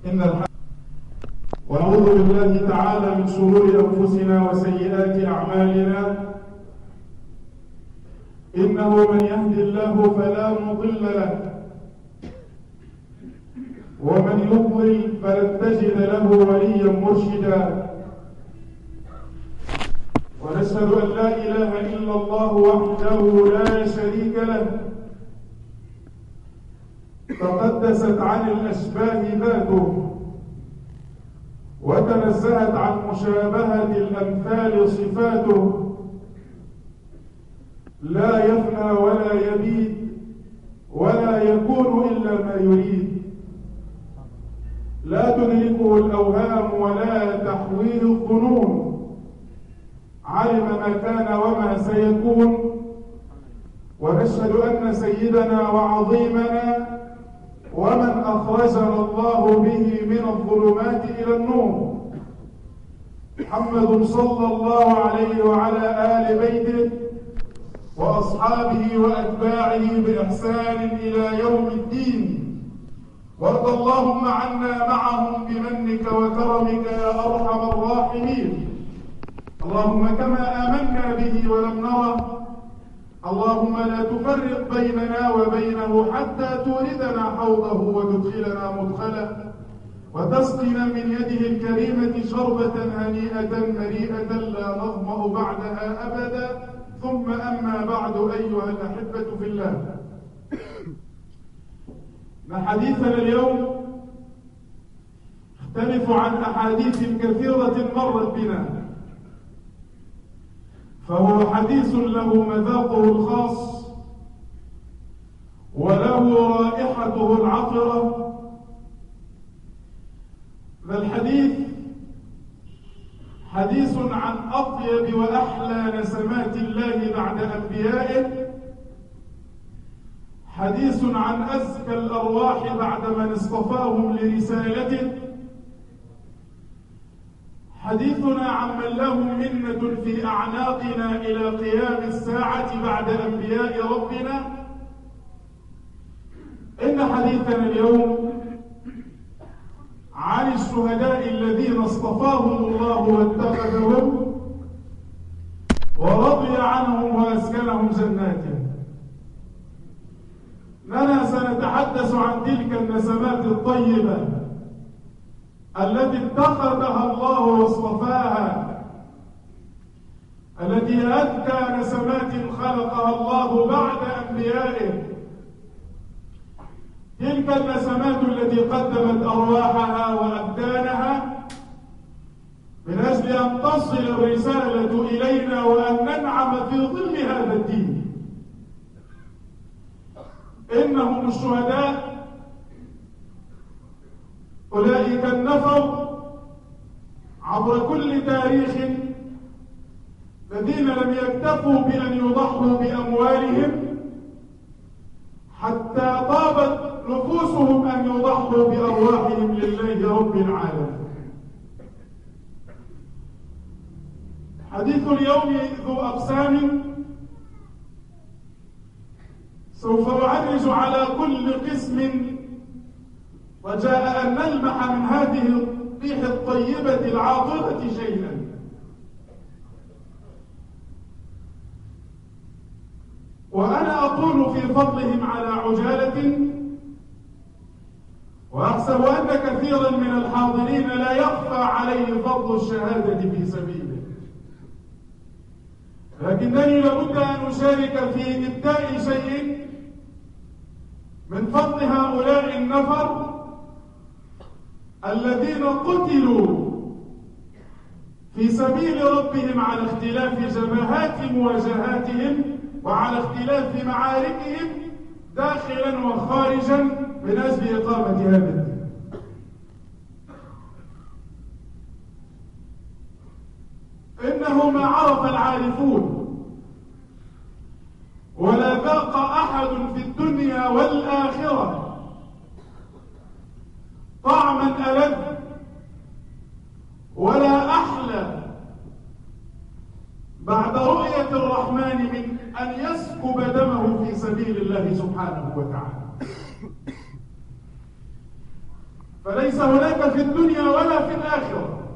إن الحمد ونعوذ بالله تعالى من شرور أنفسنا وسيئات أعمالنا. إنه من يهد الله فلا مضل له، ومن يضلل فلن تجد له وليا مرشدا. ونشهد أن لا إله إلا الله وحده لا شريك له، تقدست عن الأشباه ذاته، وتنزهت عن مشابهة الأمثال صفاته. لا يفنى ولا يبيد ولا يكون إلا ما يريد. لا تدركه الأوهام ولا تحويه الظنون. علم ما كان وما سيكون. ونشهد أن سيدنا وعظيمنا ومن أخرجنا الله به من الظلمات إلى النور محمد صلى الله عليه وعلى آل بيته وأصحابه وأتباعه بإحسان إلى يوم الدين. وارض اللهم عنا معهم بمنك وكرمك يا أرحم الراحمين. اللهم كما آمنا به ولم نره، اللهم لا تفرق بيننا وبينه حتى توردنا حوضه وتدخلنا مدخله، وتسقنا من يده الكريمة شربة هنيئة مريئة لا نظمأ بعدها أبدا. ثم أما بعد، أيها الأحبة في الله، حديثنا اليوم يختلف عن أحاديث كثيرة مرت بنا، فهو حديث له مذاقه الخاص وله رائحته العطرة. فالحديث حديث عن أطيب وأحلى نسمات الله بعد أنبيائه، حديث عن أزكى الأرواح بعد من اصطفاهم لرسالته، حديثنا عمن لهم منة في أعناقنا إلى قيام الساعة بعد أنبياء ربنا. إن حديثنا اليوم عن الشهداء الذين اصطفاهم الله واتخذهم ورضي عنهم وأسكنهم جناته. لنا سنتحدث عن تلك النسمات الطيبة التي اتخذها الله واصطفاها، التي أذكى نسمات خلقها الله بعد أنبيائه. تلك النسمات التي قدمت أرواحها وأبدانها من أجل أن تصل الرسالة إلينا وأن ننعم في ظل هذا الدين. إنهم الشهداء، أولئك النفر عبر كل تاريخ الذين لم يكتفوا بأن يضحوا بأموالهم حتى طابت نفوسهم أن يضحوا بأرواحهم لله رب العالمين. حديث اليوم ذو أقسام، سوف أعرج على كل قسم، وجاء أن نلمح من هذه الريح الطيبة العاطرة شيئا. وأنا أقول في فضلهم على عجالة، وأحسب أن كثيرا من الحاضرين لا يخفى عليه فضل الشهادة في سبيله، لكنني لابد أن أشارك في إبداء شيء من فضل هؤلاء النفر الذين قتلوا في سبيل ربهم على اختلاف جبهات مواجهاتهم وعلى اختلاف معاركهم داخلا وخارجا من أجل إقامة هذا الدين. إنه ما عرف العارفون ولا ذاق أحد في الدنيا والآخرة طعما ألذ ولا أحلى بعد رؤية الرحمن من أن يسكب دمه في سبيل الله سبحانه وتعالى. فليس هناك في الدنيا ولا في الآخرة،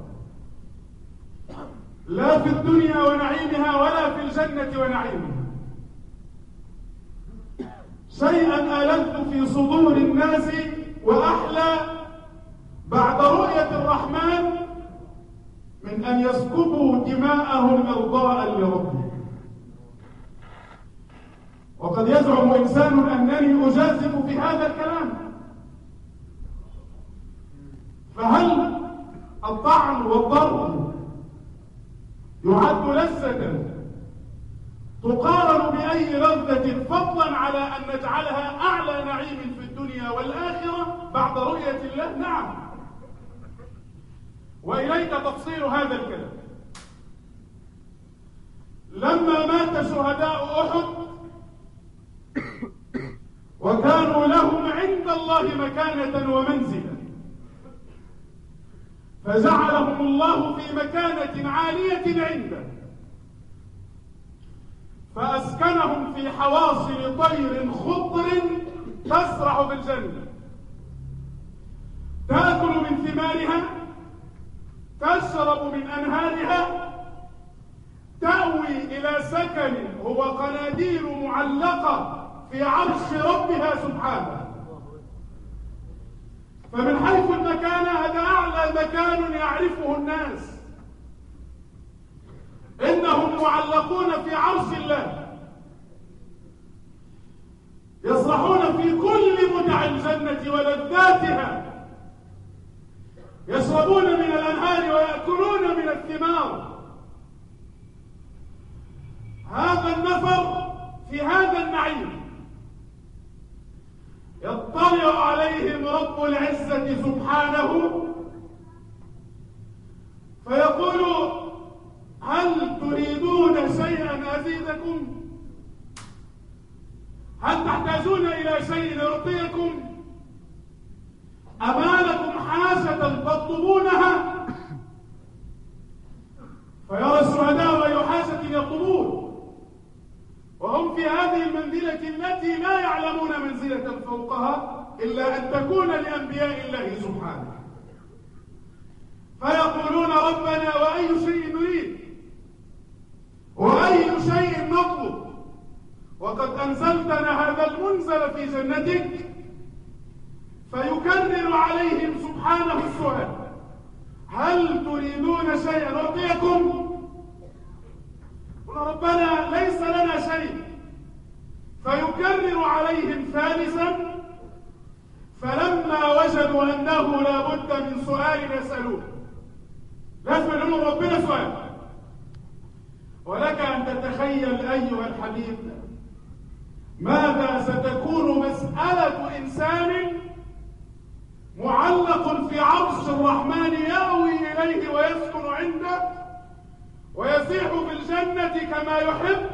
لا في الدنيا ونعيمها ولا في الجنة ونعيمها، شيئا ألذ في صدور الناس وأحلى بعد رؤية الرحمن من أن يسكبوا دماءهم إرضاء لربهم. وقد يزعم إنسان أنني أجازف في هذا الكلام، فهل الطعن والضرب يعد لذة تقارن بأي لذة فضلا على أن نجعلها أعلى نعيم في الدنيا والآخرة بعد رؤية الله؟ نعم. وإليك تفصيل هذا الكلام. لما مات شهداء أحد وكانوا لهم عند الله مكانة ومنزلة، فجعلهم الله في مكانة عالية عنده، فأسكنهم في حواصل طير خضر تسرح في الجنة، تأكل من ثمارها، تشرب من أنهارها، تأوي إلى سكن هو قناديل معلقة في عرش ربها سبحانه. فمن حيث المكان هذا أعلى مكان يعرفه الناس، إنهم معلقون في عرش الله، يسرحون في كل متع الجنة ولذاتها، يشربون من الأنهار ويأكلون من الثمار. هذا النفر في هذا النعيم يطلع عليهم رب العزة سبحانه فيقول: هل تريدون شيئا أزيدكم؟ هل تحتاجون إلى شيء يعطيكم؟ أما لكم حاجة تطلبونها؟ فيرى الشهداء أي حاجة يطلبون وهم في هذه المنزلة التي لا يعلمون منزلة فوقها إلا أن تكون لأنبياء الله سبحانه، فيقولون: ربنا وأي شيء نريد وأي شيء نطلب وقد أنزلتنا هذا المنزل في جنتك. فيكرر عليهم سبحانه السؤال: هل تريدون شيئا نعطيكم؟ ربنا ليس لنا شيء. فيكرر عليهم ثالثا، فلما وجدوا أنه لا بد من سؤال يسألون، لازم يقولوا ربنا سؤال. ولك أن تتخيل أيها الحبيب ماذا ستكون مسألة إنسان معلق في عرش الرحمن يأوي إليه ويسكن عنده ويسيح في الجنة كما يحب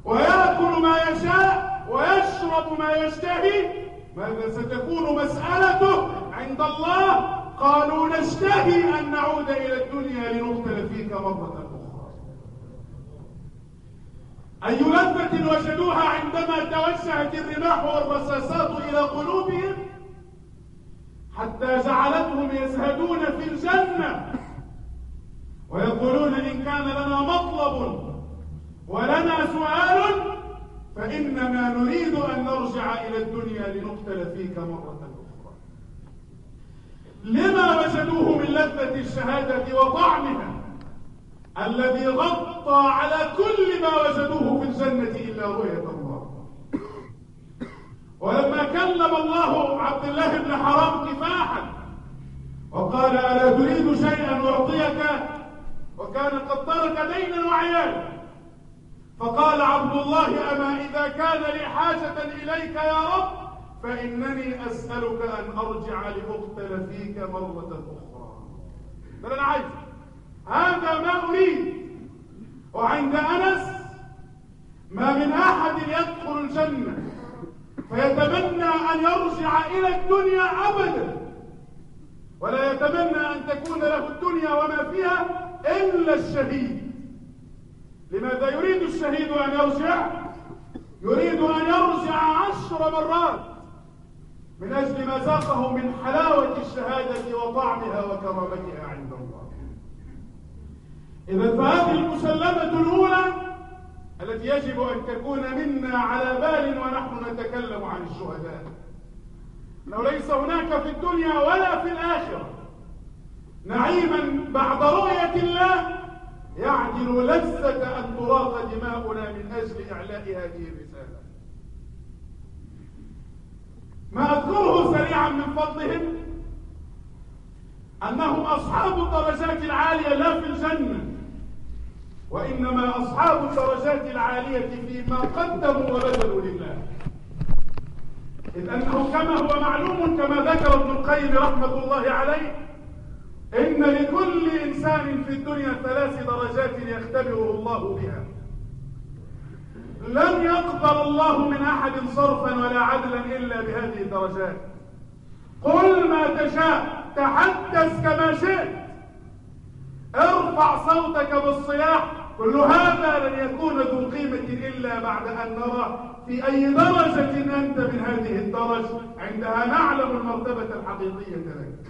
ويأكل ما يشاء ويشرب ما يشتهي. ماذا ستكون مسألته عند الله؟ قالوا: نشتهي أن نعود إلى الدنيا لنقتل فيك مرة أخرى. أي لذة وجدوها عندما توجهت الرماح والرصاصات إلى قلوبهم حتى جعلتهم يزهدون في الجنة ويقولون: إن كان لنا مطلب ولنا سؤال فإننا نريد أن نرجع إلى الدنيا لنقتل فيك مرة أخرى. لما وجدوه من لذة الشهادة وطعمها الذي غطى على كل ما وجدوه في الجنة إلا رؤية الله. ولما كلم الله عبد الله بن حرام كفاحا وقال: ألا تريد شيئا أعطيك؟ وكان قد ترك دينا وعيالا، فقال عبد الله: أما إذا كان لي حاجة إليك يا رب فإنني أسألك أن أرجع لأقتل فيك مرة أخرى. بل أنا عايز هذا ما أريد. وعند أنس: ما من أحد يدخل الجنة فيتمنى أن يرجع إلى الدنيا أبدا ولا يتمنى أن تكون له الدنيا وما فيها إلا الشهيد. لماذا يريد الشهيد أن يرجع؟ يريد أن يرجع 10 مرات من أجل ما ذاقه من حلاوة الشهادة وطعمها وكرامتها عند الله. إذا فهذه المسلمة الأولى التي يجب أن تكون منا على بال ونحن نتكلم عن الشهداء، أنه ليس هناك في الدنيا ولا في الآخرة نعيما بعد رؤية الله يعدل لذة أن تراق دماؤنا من أجل إعلاء هذه الرسالة. ما أذكره سريعا من فضلهم أنهم أصحاب الدرجات العالية لا في الجنة، وإنما أصحاب الدرجات العالية فيما قدموا وبذلوا لله. إذ أنه كما هو معلوم كما ذكر ابن القيم رحمة الله عليه، إن لكل إنسان في الدنيا 3 درجات يختبره الله بها. لن يقبل الله من أحد صرفا ولا عدلا إلا بهذه الدرجات. قل ما تشاء، تحدث كما شئت، ارفع صوتك بالصياح، كل هذا لن يكون ذو قيمة إلا بعد أن نرى في أي درجة أنت من هذه الدرج، عندها نعلم المرتبة الحقيقية لك.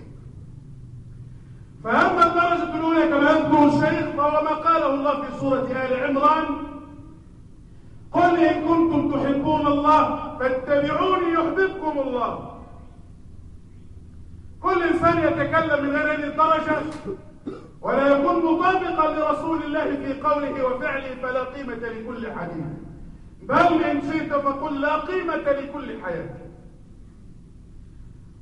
فأما الدرجة الأولى كما يذكر الشيخ فهو ما قاله الله في سورة آل عمران: قل إن كنتم تحبون الله فاتبعوني يحببكم الله. كل إنسان يتكلم من غير هذه الدرجة ولا يكون مطابقا لرسول الله في قوله وفعله فلا قيمة لكل حديث، بل إن شئت فقل لا قيمة لكل حياة.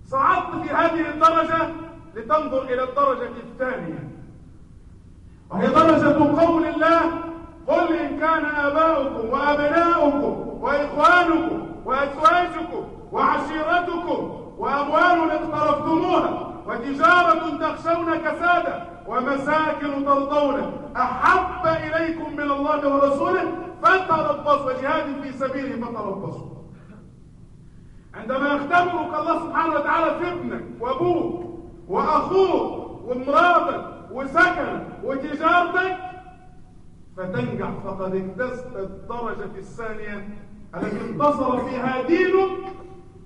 صعدت في هذه الدرجة لتنظر إلى الدرجة الثانية، وهي درجة قول الله: قل إن كان آباؤكم وأبناؤكم وإخوانكم وأزواجكم وعشيرتكم وأموال اقترفتموها وتجارة تخشون كسادها ومساكن ترضون أحب إليكم من الله ورسوله فتربصوا، وجهاد في سبيله فتربصوا. عندما يختبرك الله سبحانه وتعالى في ابنك وأبوك وأخوك وامرأتك وسكنك وتجارتك فتنجح، فقد اكتسبت الدرجة الثانية التي انتصر فيها دينك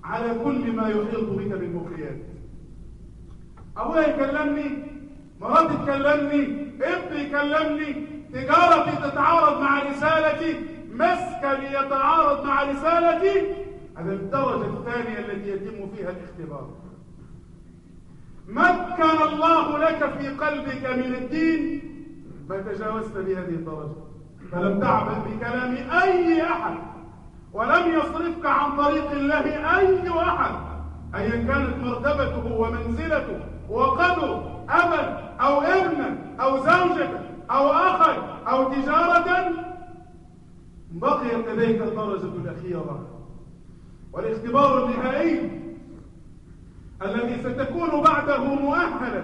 على كل ما يحيط بك بالمغريات. أبويا يكلمني، مراتي تكلمني، ابني يكلمني، تجارتي تتعارض مع رسالتي، مسكني يتعارض مع رسالتي. هذه الدرجة الثانية التي يتم فيها الاختبار. مكن الله لك في قلبك من الدين ما تجاوزت بهذه الدرجة، فلم تعبأ بكلام أي أحد، ولم يصرفك عن طريق الله أي أحد، أيا كانت مرتبته ومنزلته وقدره، أبا أو ابنا أو زوجة أو أخا أو تجارة. بقيت لديك الدرجة الأخيرة والاختبار النهائي الذي ستكون بعده مؤهلا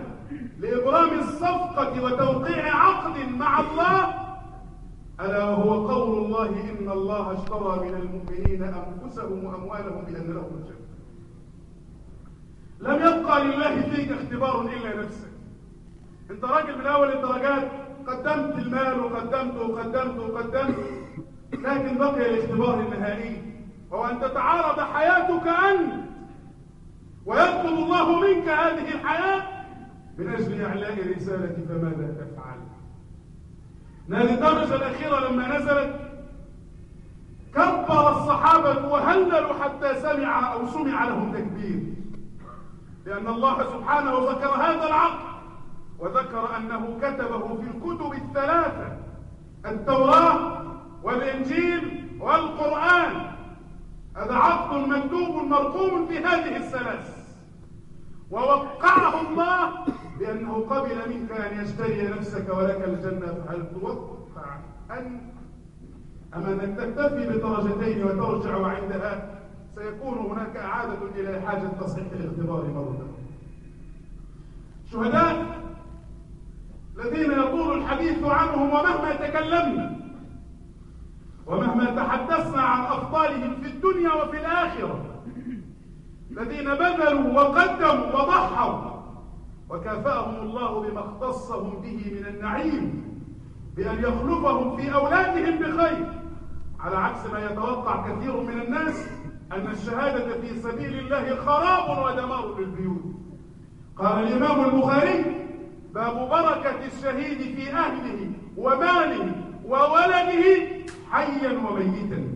لإبرام الصفقة وتوقيع عقد مع الله، ألا وهو قول الله: إن الله اشترى من المؤمنين أنفسهم وأموالهم بأن لهم الجنة. لم يبقى لله فيك اختبار إلا نفسك. أنت راجل من أول الدرجات، قدمت المال وقدمت، لكن بقي الاختبار النهائي، وهو أن تتعارض حياتك أنت ويطلب الله منك هذه الحياة من أجل إعلاء الرسالة، فماذا تفعل؟ هذه الدرجة الأخيرة لما نزلت كبر الصحابة وهللوا حتى سمع لهم تكبير، لأن الله سبحانه ذكر هذا العقد وذكر أنه كتبه في الكتب الثلاثة: التوراة والإنجيل والقرآن. هذا عقد مكتوب مرقوم في هذه الثلاث، ووقعه الله بأنه قبل منك أن يشتري نفسك ولك الجنة. فهل توقع أم أنك تكتفي بدرجتين وترجع، وعندها سيكون هناك إعادة إلى حاجة تصحيح الاختبار مرة. شهداء الذين يطول الحديث عنهم، ومهما تكلمنا ومهما تحدثنا عن أفضالهم في الدنيا وفي الآخرة، الذين بذلوا وقدموا وضحوا، وكافأهم الله بما اختصهم به من النعيم بأن يخلفهم في أولادهم بخير، على عكس ما يتوقع كثير من الناس أن الشهادة في سبيل الله خراب ودمار للبيوت. قال الإمام البخاري: باب بركة الشهيد في أهله وماله وولده حيا وميتا.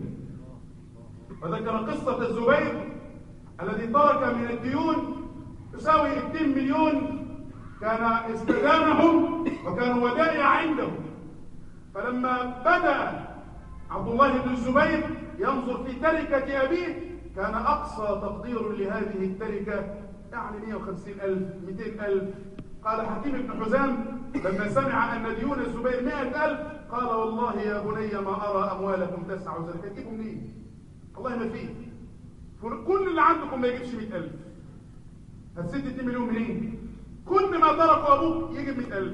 وذكر قصة الزبير الذي ترك من الديون تساوي 2 مليون كان استدانهم وكانوا ودائع عنده. فلما بدأ عبد الله بن الزبير ينظر في تركة أبيه كان أقصى تقدير لهذه التركة يعني 150,000 200,000. قال حكيم بن حزام لما سمع أن ديون الزبير 100,000 قال: والله يا بني ما أرى أموالكم تسع زكاة. تجيبوا منين؟ والله ما فيه، كل اللي عندكم ما يجيبش 100,000. هتسد 2 مليون منين؟ كل ما تركوا أبوك يجيب 100,000.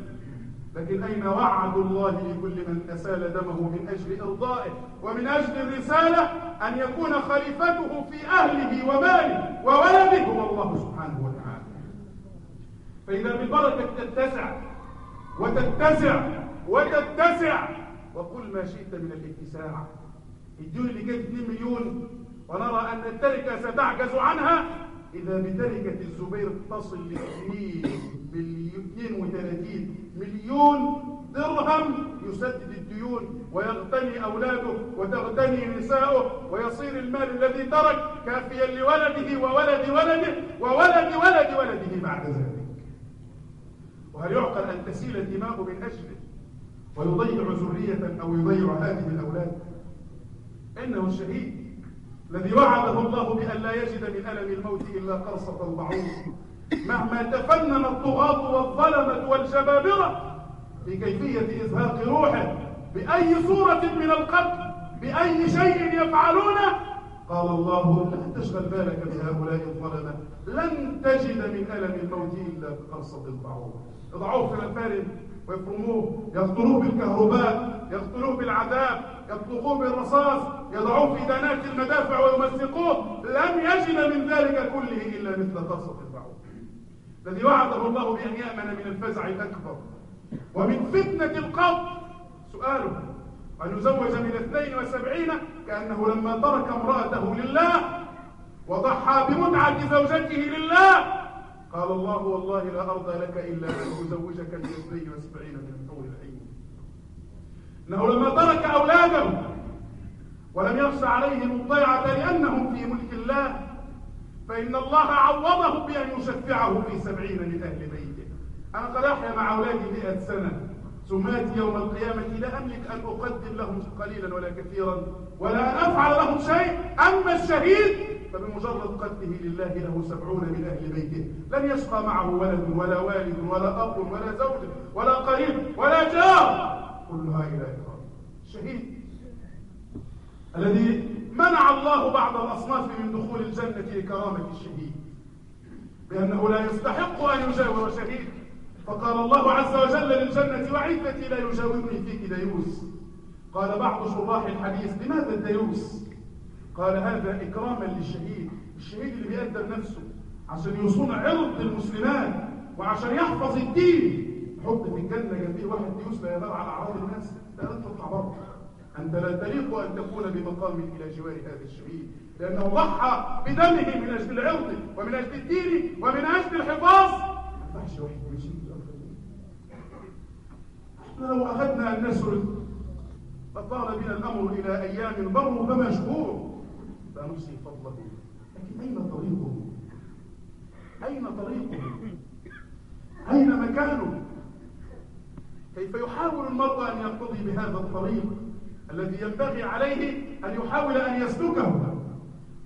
لكن أين وعد الله لكل من أسال دمه من أجل إرضائه ومن أجل الرسالة أن يكون خليفته في أهله وماله وولده هو الله سبحانه وتعالى. فإذا بالبركة تتسع وتتسع وتتسع، وقل ما شئت من الاتساع. الديون اللي جت 2 مليون ونرى أن التركة ستعجز عنها، إذا بتركة الزبير تصل ل 32 مليون درهم يسدد الديون ويغتني أولاده وتغتني نساؤه، ويصير المال الذي ترك كافيا لولده وولد ولده وولد ولد ولده بعد ذلك. وهل يعقل أن تسيل الدماء من أجله ويضيع ذرية أو يضيع هذه الأولاد؟ إنه الشهيد الذي وعده الله بأن لا يجد من ألم الموت إلا قرصة البعوض، مهما تفنن الطغاة والظلمة والجبابرة في كيفية إزهاق روحه بأي صورة من القتل بأي شيء يفعلونه، قال الله: لا تشغل بالك بهؤلاء الظلمة، لن تجد من ألم الموت إلا بقرصة البعوض. يضعوه في الفارم ويفرموه، يقتلوه بالكهرباء، يقتلوه بالعذاب، يطلقوه بالرصاص، يضعوه في دانات المدافع ويمزقوه، لم يجد من ذلك كله إلا مثل قرصة البعوض. الذي وعده الله بأن يأمن من الفزع الأكبر ومن فتنة القبر سؤاله أن يزوج من 72 كأنه لما ترك امرأته لله وضحى بمتعة زوجته لله قال الله: والله لا أرضى لك إلا أن أزوجك من 72 من الحور العين. إنه لما ترك أولاده ولم يخشى عليهم الضيعة لأنهم في ملك الله، فإن الله عوضه بأن يشفعه في 70 من أهل بيته. أنا قد أحيا مع أولادي 100 سنة، ثم آتي يوم القيامة لا أملك أن أقدم لهم قليلا ولا كثيرا ولا أن أفعل لهم شيء. أما الشهيد فبمجرد قتله لله له 70 من أهل بيته، لن يشقى معه ولد ولا والد ولا أب ولا زوج ولا قريب ولا جار، كلها إلى إخراج. الشهيد الذي منع الله بعض الأصناف من دخول الجنة لكرامة الشهيد بأنه لا يستحق أن يجاور شهيد، فقال الله عز وجل للجنة: وعزتي لا يجاورني فيك ديوس. قال بعض شراح الحديث: لماذا الديوس؟ قال: هذا إكراما للشهيد. الشهيد اللي بيقدم نفسه عشان يصون عرض المسلمات وعشان يحفظ الدين، حط في الجنة جنبيه واحد ديوس لا يغار على أعراض الناس، لا تطلع بره. أنت لا تليق أن تكون بمقام إلى جوار هذا الشهيد، لأنه ضحى بدمه من أجل العرض ومن أجل الدين ومن أجل الحفاظ. ما ينفعش واحد يشيل. احنا لو أخذنا أن نسرد فطال بنا الأمر إلى أيام مروا فما شهور لا نحصي فضله. لكن أين طريقه؟ أين طريقه؟ أين مكانه؟ كيف يحاول المرء أن يقتضي بهذا الطريق الذي ينبغي عليه أن يحاول أن يسلكه؟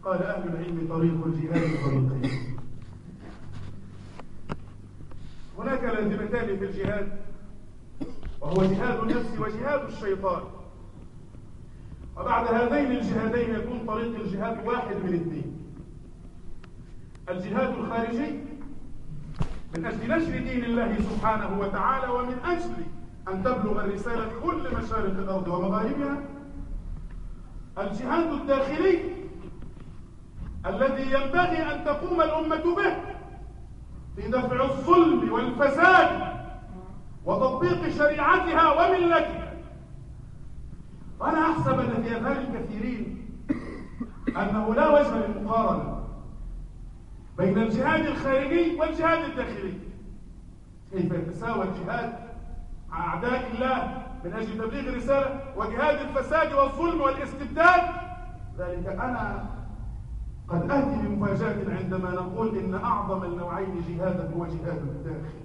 قال أهل العلم: طريق الجهاد طريقين. هناك لازمتان في الجهاد، وهو جهاد النفس وجهاد الشيطان. وبعد هذين الجهادين يكون طريق الجهاد واحد من اثنين: الجهاد الخارجي من أجل نشر دين الله سبحانه وتعالى ومن أجل أن تبلغ الرسالة كل مشارق الأرض ومغاربها. الجهاد الداخلي الذي ينبغي أن تقوم الأمة به في دفع الظلم والفساد وتطبيق شريعتها وملتها. وأنا أحسب أن في أذهان الكثيرين أنه لا وجه للمقارنة بين الجهاد الخارجي والجهاد الداخلي. كيف يتساوى الجهاد مع أعداء الله من أجل تبليغ الرسالة وجهاد الفساد والظلم والاستبداد؟ ذلك أنا قد آتي بمفاجأة عندما نقول إن أعظم النوعين جهادا هو جهاد الداخل،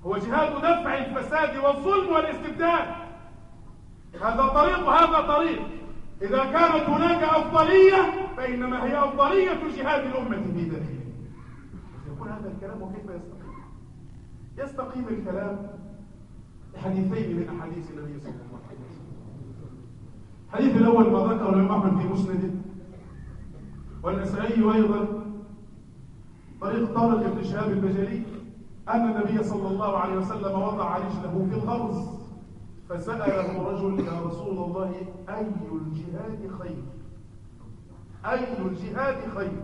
هو جهاد دفع الفساد والظلم والاستبداد. هذا طريق وهذا طريق. إذا كانت هناك أفضلية فإنما هي أفضلية جهاد الأمة في داخله. يقول هذا الكلام وكيف يستقيم؟ يستقيم الكلام بحديثين من أحاديث النبي صلى الله عليه وسلم. الحديث الأول ما ذكره الإمام أحمد في مسنده والنسائي أيضا طريق طارق بن شهاب البجلي أن النبي صلى الله عليه وسلم وضع رجله في الغرز فسأله رجل: يا رسول الله، أي الجهاد خير؟ أي الجهاد خير؟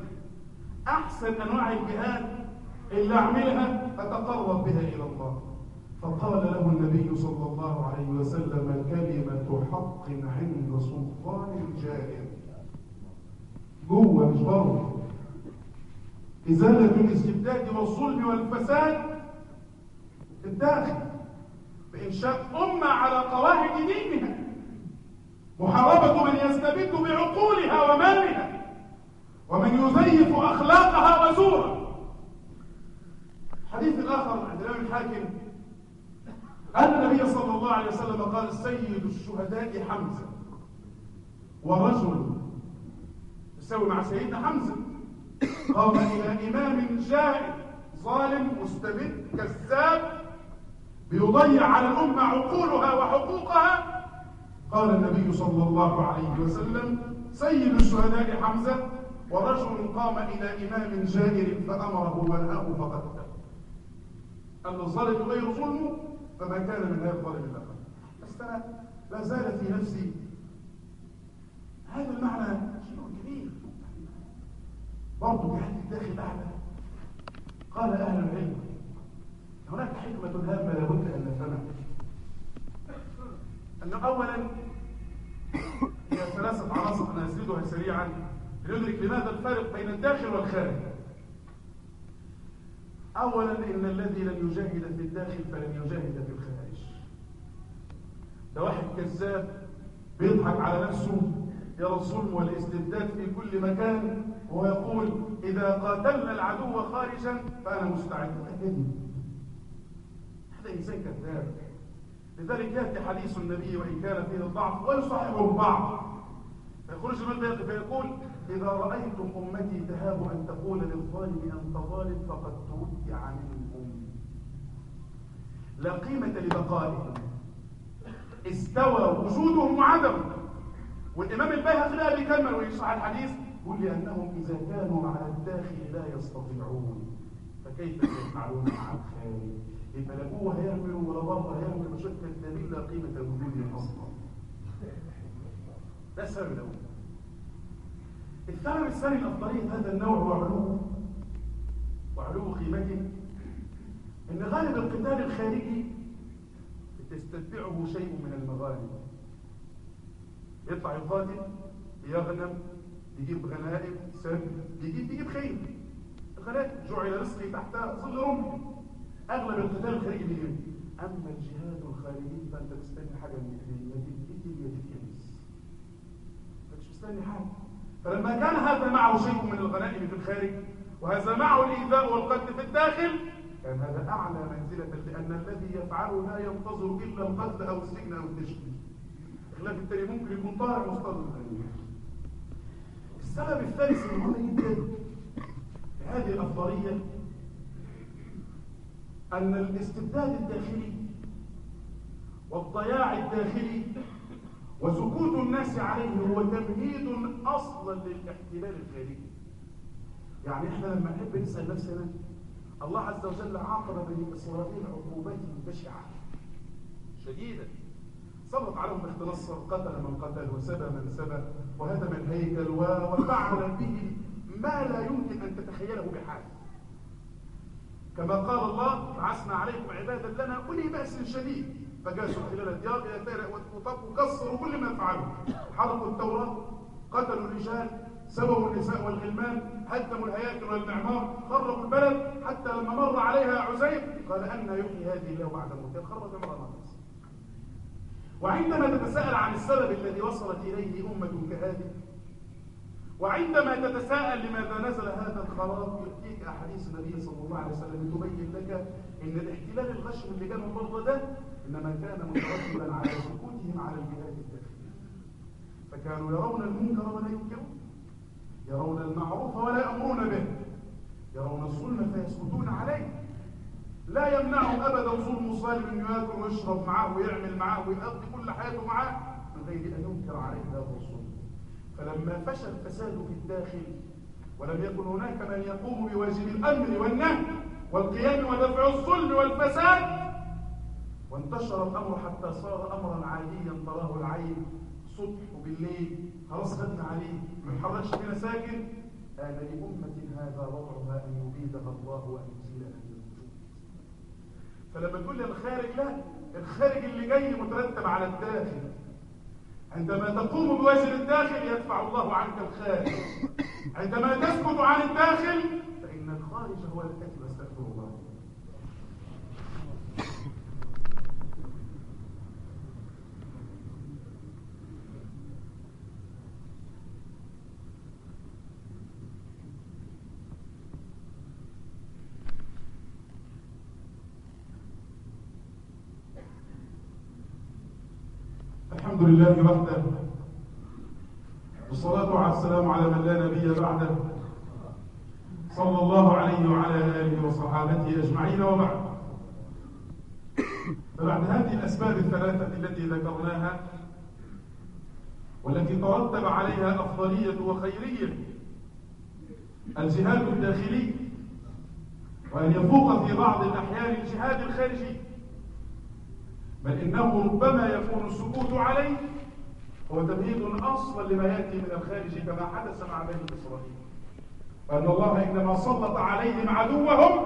أحسن أنواع الجهاد اللي أعملها أتقرب بها إلى الله. فقال له النبي صلى الله عليه وسلم: كلمة حق عند سلطان جائر. جوه مش بره. إزالة الاستبداد والظلم والفساد في الداخل بإنشاء أمة على قواعد دينها، محاربة من يستبد بعقولها ومالها ومن يزيف أخلاقها وزورها. الحديث الآخر عند الإمام الحاكم أن النبي صلى الله عليه وسلم قال: سيد الشهداء حمزة. ورجل يساوي مع سيدنا حمزة قام إلى إمام جائر ظالم مستبد كذاب بيضيع على الأمة عقولها وحقوقها. قال النبي صلى الله عليه وسلم: سيد الشهداء حمزة. ورجل قام إلى إمام جائر فأمره ونهاه فقتله. أن الظالم غير ظلمه فما كان من هذا الظالم الآخر. بس أنا لا زال في نفسي هذا المعنى شيء كبير. برضه جهاد الداخل أعلى. قال أهل العلم: هناك حكمة هامة لابد أن نفهمها. أنه أولا هي ثلاثة عناصر نسردها سريعا لندرك لماذا الفارق بين الداخل والخارج. أولا إن الذي لن يجاهد في الداخل فلن يجاهد في الخارج. ده واحد كذاب بيضحك على نفسه يرى الظلم والاستبداد في كل مكان ويقول: إذا قاتلنا العدو خارجا فأنا مستعد. هذا إنسان كذاب. لذلك يأتي حديث النبي وإن كان فيه الضعف ويصححه البعض، فيخرج من البيت فيقول: إذا رأيتم أمتي تهاب أن تقول للظالم أنت ظالم فقد تودع منهم. لا قيمة لبقائهم، استوى وجودهم وعدمهم. والإمام البيهقي لا بكلمة ويشرح الحديث يقول: لأنهم إذا كانوا على الداخل لا يستطيعون فكيف يفعلون مع الخارج؟ يبقى لا جوه هيعملوا ولا بره هيعملوا مشكل دليل لا قيمة لوجودهم أصلا. ده السبب الأول. السبب الثاني لأفضلية هذا النوع وعلو قيمته إن غالب القتال الخارجي تستتبعه شيء من المغانم. يطلع يقاتل يغنم يجيب غنائم سد يجيب خير. الغنائم جعل رزقي تحت ظل رمحي. أغلب القتال الخارجي بيجيب. أما الجهاد الخارجي فأنت تستني حاجة من الاثنين: يا تتقتل يا تتكنس. مش مستني حاجة. فلما كان هذا معه شيء من الغنائم في الخارج وهذا معه الإيذاء والقتل في الداخل كان هذا أعلى منزلة، لأن الذي يفعله لا ينتظر إلا القتل أو السجن أو التشكيل. خلاف التاني ممكن يكون طارئ مصطدم الغنيمة. السبب الثالث المهم جدا لهذه الأفضلية أن الاستبداد الداخلي والضياع الداخلي وسكوت الناس عليه هو تمهيد أصلا للاحتلال الخارجي. يعني احنا لما نحب نسأل نفسنا الله عز وجل عاقب بني إسرائيل عقوبات بشعة شديدة، سلط عليهم اختلاص، قتل من قتل وسبى من سبى وهدم الهيكل وفعل به ما لا يمكن أن تتخيله بحال. كما قال الله: بعثنا عليكم عبادا لنا أولي بأس شديد فجاسوا خلال الديار وكسروا كل ما فعلوا، حرقوا التوراة قتلوا الرجال، سبوا النساء والغلمان، هدموا الهياكل والمعمار، خربوا البلد، حتى لما مر عليها عزير قال أن يحيي هذه الله بعد موتها، خرج امرأة. وعندما تتساءل عن السبب الذي وصلت إليه أمة كهذه، وعندما تتساءل لماذا نزل هذا الخراب، يأتيك أحاديث النبي صلى الله عليه وسلم تبين لك إن الاحتلال الغشم اللي كان مرة ده إنما كان مترتبا على سكوتهم على الجهاد الداخلي. فكانوا يرون المنكر ولا ينكرون، يرون المعروف ولا يأمرون به، يرون الظلم فيسكتون عليه. لا يمنعهم أبدا ظلم صالح أن ياكل ويشرب معه ويعمل معه ويقضي كل حياته معه من غير أن ينكر عليه هذا الظلم. فلما فشى الفساد في الداخل ولم يكن هناك من يقوم بواجب الأمر والنهي والقيام ودفع الظلم والفساد، وانتشر الأمر حتى صار أمرا عاديا تراه العين صبح وبالليل، خلاص خدنا عليه ما يحركش فينا ساكن. آن لأمة هذا وضعها أن يبيدها الله وأن يزيلها من الوجود. فلما تقول لي الخارج، لا، الخارج اللي جاي مترتب على الداخل. عندما تقوم بواجب الداخل يدفع الله عنك الخارج، عندما تسكت عن الداخل فإن الخارج هو الكذب. استغفر الله. الحمد لله وحده، والصلاة والسلام على من لا نبي بعده، صلى الله عليه وعلى آله وصحابته أجمعين، وبعد. فبعد هذه الأسباب الثلاثة التي ذكرناها والتي ترتب عليها أفضلية وخيرية الجهاد الداخلي، وأن يفوق في بعض الأحيان الجهاد الخارجي، بل إنه ربما يكون السكوت عليه هو تمهيد أصلا لما يأتي من الخارج، كما حدث مع بني إسرائيل، وأن الله إنما سلط عليهم عدوهم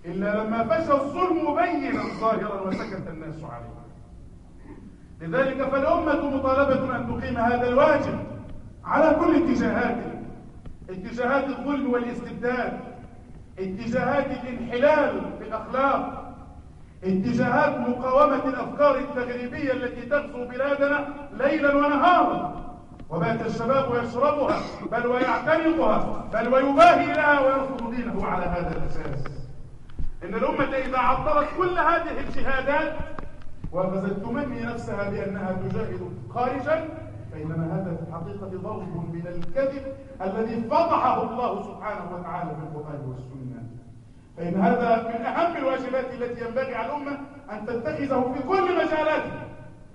إلا لما فشى الظلم بينا ظاهرا وسكت الناس عليه. لذلك فالأمة مطالبة أن تقيم هذا الواجب على كل اتجاهاته، اتجاهات الظلم والاستبداد، اتجاهات الانحلال في الأخلاق، اتجاهات مقاومة الأفكار التغريبية التي تغزو بلادنا ليلا ونهارا، وبات الشباب يشربها بل ويعتنقها بل ويباهي لها ويرفض دينه على هذا الأساس. إن الأمة إذا عطلت كل هذه الجهادات وغزت تمني نفسها بأنها تجاهد خارجا، فإنما هذا في الحقيقة ضرب من الكذب الذي فضحه الله سبحانه وتعالى في القرآن والسنة. فإن هذا من أهم الواجبات التي ينبغي على الأمة أن تتخذه في كل مجالاتها: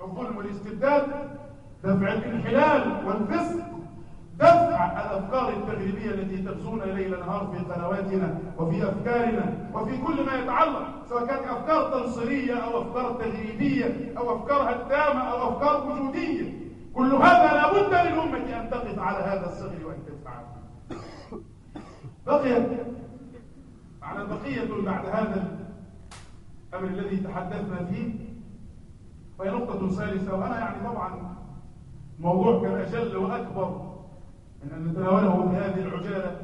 الظلم والاستبداد، دفع الانحلال والفسق، دفع الأفكار التغريبية التي تغزونا ليل نهار في قنواتنا وفي أفكارنا وفي كل ما يتعلق، سواء كانت أفكار تنصيرية أو أفكار تغريبية أو أفكار هدامة أو أفكار وجودية. كل هذا لا بد للأمة أن تقف على هذا الصغر وأن تدفعه. بقيت على بقية بعد هذا الأمر الذي تحدثنا فيه، وهي نقطة ثالثة، وأنا يعني طبعا موضوع كان أجل وأكبر من أن نتناوله في هذه العجالة،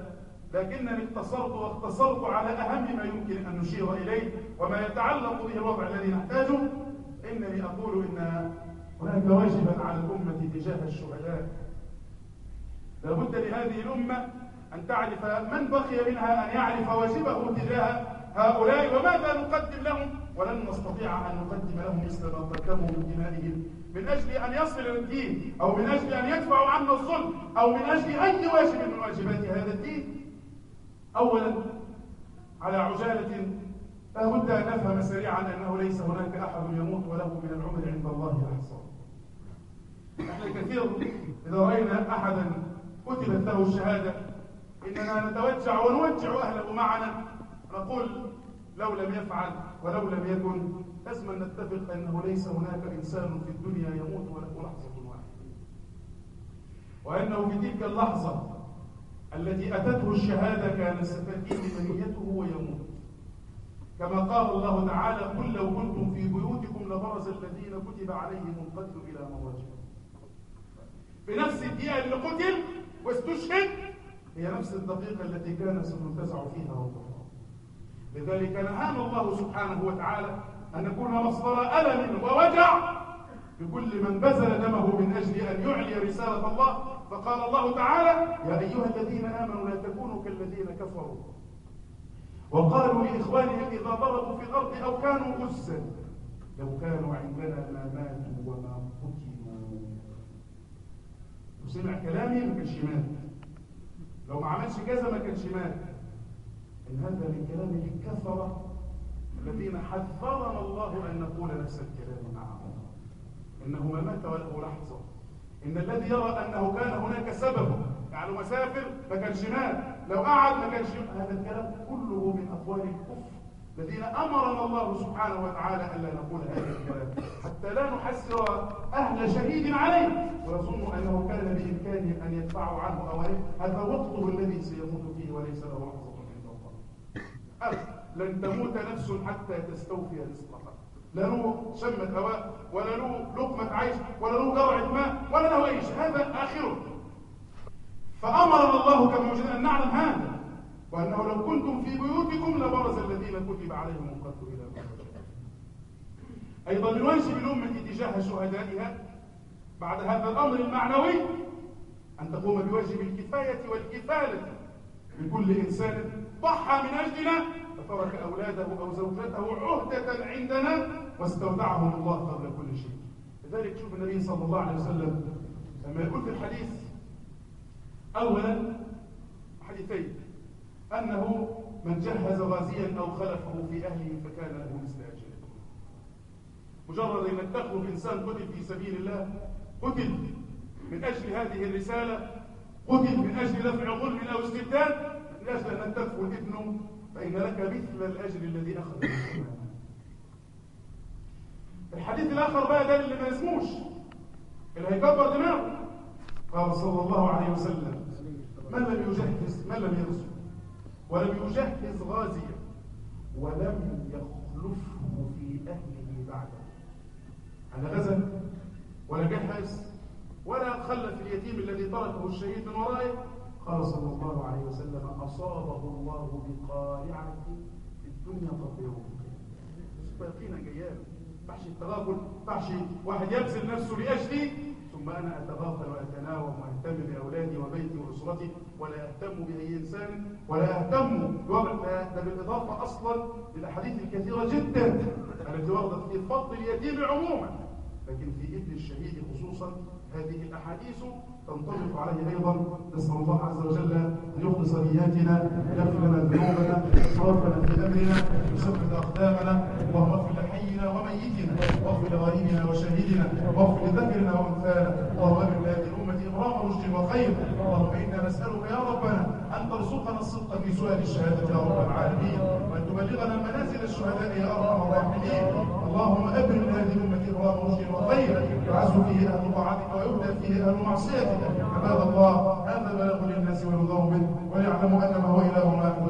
لكنني اختصرت على أهم ما يمكن أن نشير إليه وما يتعلق به الوضع الذي نحتاجه. إنني أقول إن هناك واجبا على الأمة تجاه الشهداء. لابد لهذه الأمة أن تعرف من بقي منها، أن يعرف واجبه تجاه هؤلاء وماذا نقدم لهم، ولن نستطيع أن نقدم لهم مثل ما قدموا من دمائهم من أجل أن يصل الدين، أو من أجل أن يدفعوا عنا الظلم، أو من أجل أي واجب من واجبات هذا الدين. أولا على عجالة لا بد أن نفهم سريعا أنه ليس هناك أحد يموت وله من العمر عند الله لحظة. نحن كثير إذا رأينا أحدا كتبت له الشهادة إننا نتوجع ونوجع أهله معنا، نقول لو لم يفعل ولو لم يكن، لازم نتفق أنه ليس هناك إنسان في الدنيا يموت وله لحظة واحدة، وأنه في تلك اللحظة التي أتته الشهادة كان ستأتيه منيته ويموت، كما قال الله تعالى: قل لو كنتم في بيوتكم لبرز الذين كتب عليهم القتل إلى مضاجعهم. بنفس الدقيقة اللي قتل واستشهد هي نفس الدقيقة التي كان سننتزع فيها روحه. لذلك نهانا الله سبحانه وتعالى أن نكون مصدر ألم ووجع لكل من بذل دمه من أجل أن يعلي رسالة الله. فقال الله تعالى: يا أيها الذين آمنوا لا تكونوا كالذين كفروا وقالوا لإخوانهم إذا ضربوا في الأرض أو كانوا غزا لو كانوا عندنا ما ماتوا وما قتلوا. وسمع كلامي ما كانش مات، لو ما عملش كذا ما كانش مات. إن هذا من كلام الكفرة الذين حذرنا الله أن نقول نفس الكلام معهم. إنه ما مات وله لحظة. إن الذي يرى أنه كان هناك سبب، يعني مسافر ما كانش مات، لو قعد ما كانش. هذا الكلام كله من أقوال الكفر الذين أمرنا الله سبحانه وتعالى ألا نقول هذا الكلام حتى لا نحسر أهل شهيد عليه ويظن أنه كان بإمكانهم أن يدفعوا عنه أوله. هذا وقته الذي سيموت فيه وليس له لحظة عند الله. لن تموت نفس حتى تستوفي رزقها. لا له شمة هواء ولا له لقمة عيش ولا له جرعة ماء ولا له أي شيء، هذا آخره. فأمرنا الله كما وجدنا أن نعلم هذا، وأنه لو كنتم في بيوتكم لبرز الذين كتب عليهم القتل إلى الموت. أيضا من واجب الأمة تجاه شهدائها بعد هذا الأمر المعنوي أن تقوم بواجب الكفاية والكفالة لكل إنسان ضحى من أجلنا فترك أولاده أو زوجته عهدة عندنا واستودعهم الله قبل كل شيء. لذلك شوف النبي صلى الله عليه وسلم لما يقول في الحديث أولا حديثين: أنه من جهز غازيا أو خلفه في أهله فكان له مثل أجره. مجرد أن تخلف إنسان قتل في سبيل الله، قتل من أجل هذه الرسالة، قتل من أجل دفع ظلم أو استبداد، من أجل أن تكفل ابنه، فإن لك مثل الأجر الذي أخذ منه. الحديث الآخر بقى ده اللي ما اسموش، اللي هيكبر دماغه. قال صلى الله عليه وسلم: من لم يغزو ولم يجهز غازيا ولم يخلفه في أهله بعده، على غزا ولا جهز ولا خلف اليتيم الذي تركه الشهيد من ورائه، قال صلى الله عليه وسلم: أصابه الله بقارعة في الدنيا قبل يوم يقينا جيال. فحش التغافل، فحش واحد يبذل نفسه لأجلي ثم أنا أتغافل وأتناوم وأهتم بأولادي وبيتي وأسرتي ولا أهتم بأي إنسان ولا أهتم ده بالإضافة أصلا للأحاديث الكثيرة جدا التي وردت في فضل اليتيم عموما، لكن في ابن الشهيد خصوصا هذه الأحاديث تنطبق عليه أيضا. نسأل الله عز وجل أن يخلص نياتنا، يغفر لنا ذنوبنا، إسرافنا في أمرنا، يثبت أقدامنا. اللهم اغفر لحينا وميتنا، واغفر لغريبنا وشهيدنا، واغفر لذكرنا وأنثانا. اللهم أمن لهذه الأمة إمرام رشد وخير. اللهم إنا نسألك يا ربنا أن ترزقنا الصدق في سؤال الشهادة يا رب العالمين، وأن تبلغنا منازل الشهداء يا أرحم الراحمين. اللهم أبن لهذه الأمة إمرام رشد وخير، يعز فيه أهل طاعتك ويهدى فيه أهل معصيتك. عباد الله، هذا بلاغ للناس ولله منه وليعلموا أنما هو إله واحد